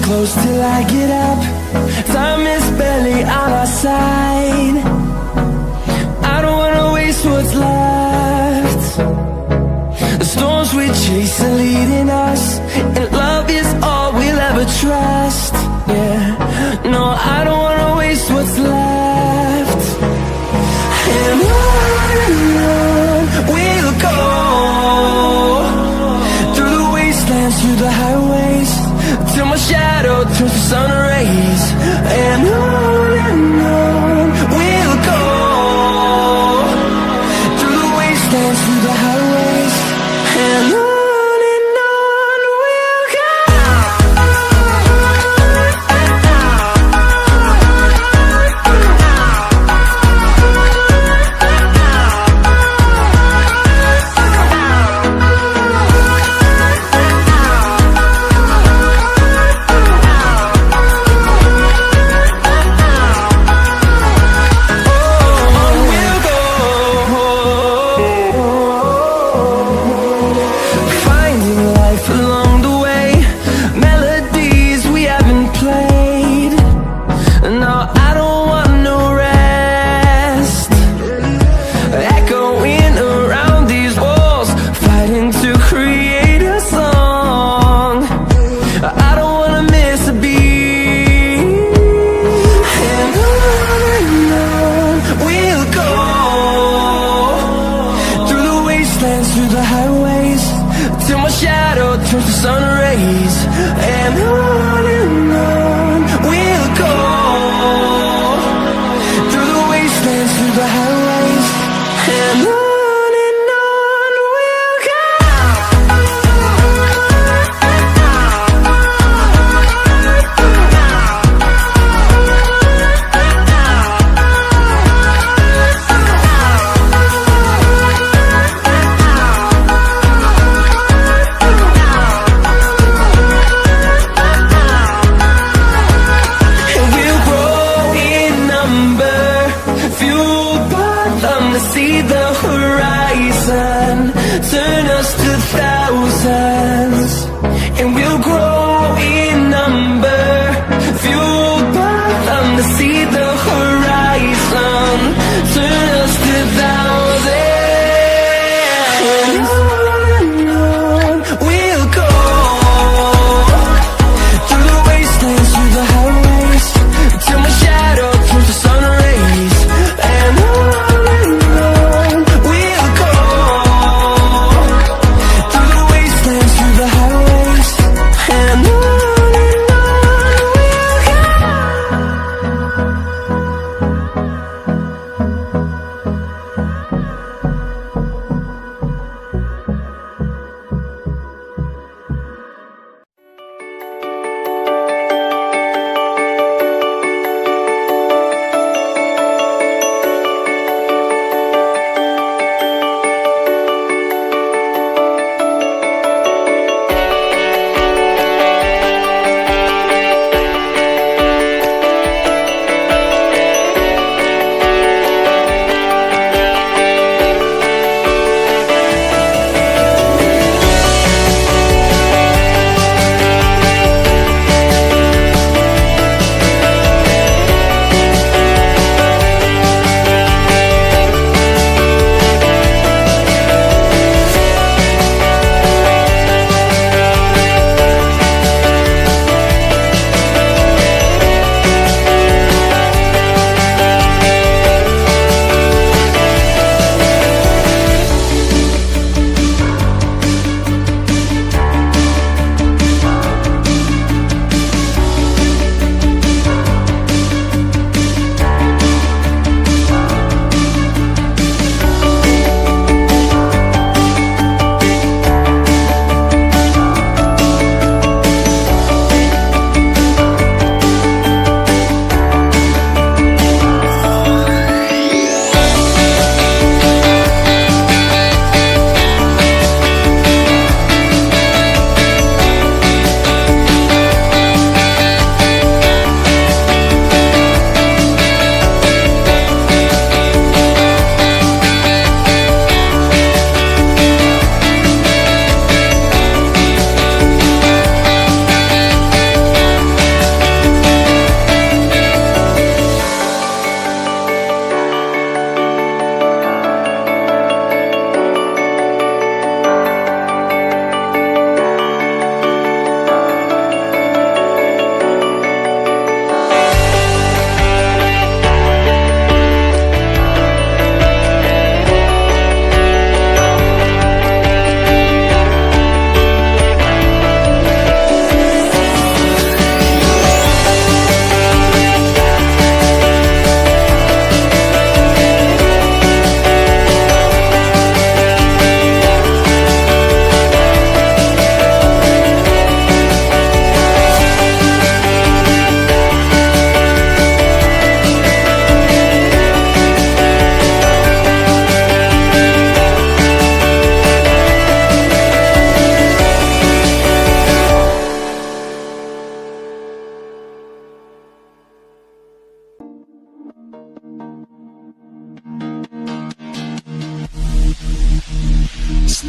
close till I get up. Time is barely on our side. I don't wanna waste what's left. The storms we chase are leading us, and love is all we'll ever trust. Yeah, no, I don't wanna waste what's left. And on we'll go, through the wastelands, through the highways, till my shadow turns to sun rays. And on we'll go, through the wastelands, through the highways, and on we'll go. Through the highways, till my shadow turns to sun rays. And on we'll go, through the wastelands, through the highways, and on we'll go. See the horizon turn us to thousands, and we'll grow in number, fueled by them to see the horizon turn us to thousands. And on we'll go, through the wastelands, through the highways, till my shadow turns to sun rays. And and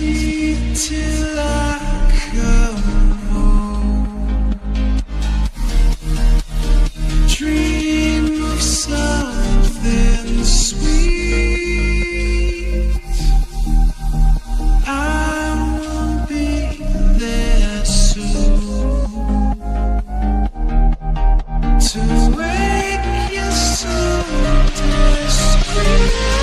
sleep till I come home. Dream of something sweet. I will be there soon to wake your soul to scream.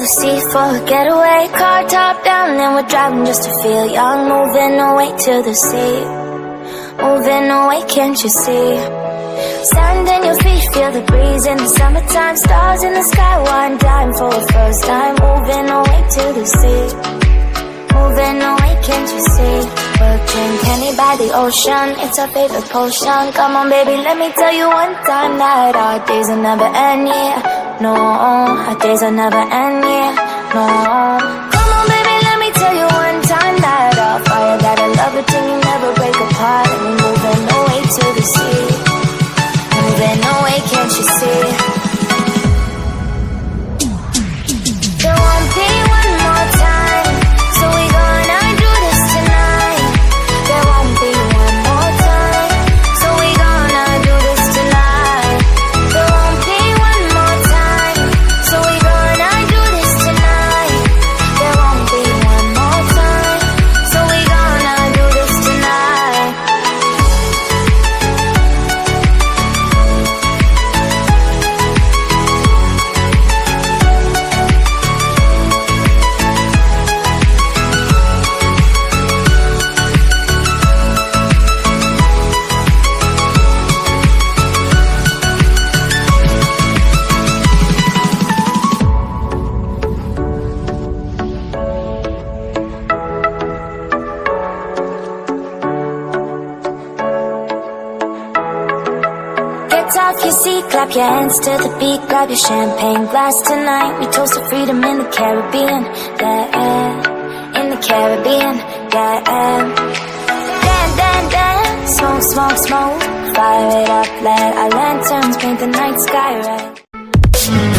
sea for a getaway. Car top down and we're driving just to feel young. Moving away to the sea, moving away, can't you see? Sand in your feet, feel the breeze in the summertime. Stars in the sky, one time for the first time. Moving away to the sea, moving away, can't you see? We'll drink honey by the ocean, it's our favorite potion. Come on baby, let me tell you one time that our days will never end, yeah. No, our days will never end, yeah. No. Come on baby, let me tell you one time that our fire got a love it till you never break apart. And we're moving away to the sea, moving away, can't you see? There won't be one more time, so we gonna do this tonight. There won't be one more time, so we gonna do this tonight. There won't be one more time, so we gonna do this tonight. There won't be one more time, so we gonna do this tonight. Get off your seat, clap your hands to the beat. Grab your champagne glass tonight. We toast to freedom in the Caribbean, yeah. In the Caribbean, yeah. Dance, dance, dance. Smoke, smoke, smoke. Fire it up, let our lanterns paint the night sky red.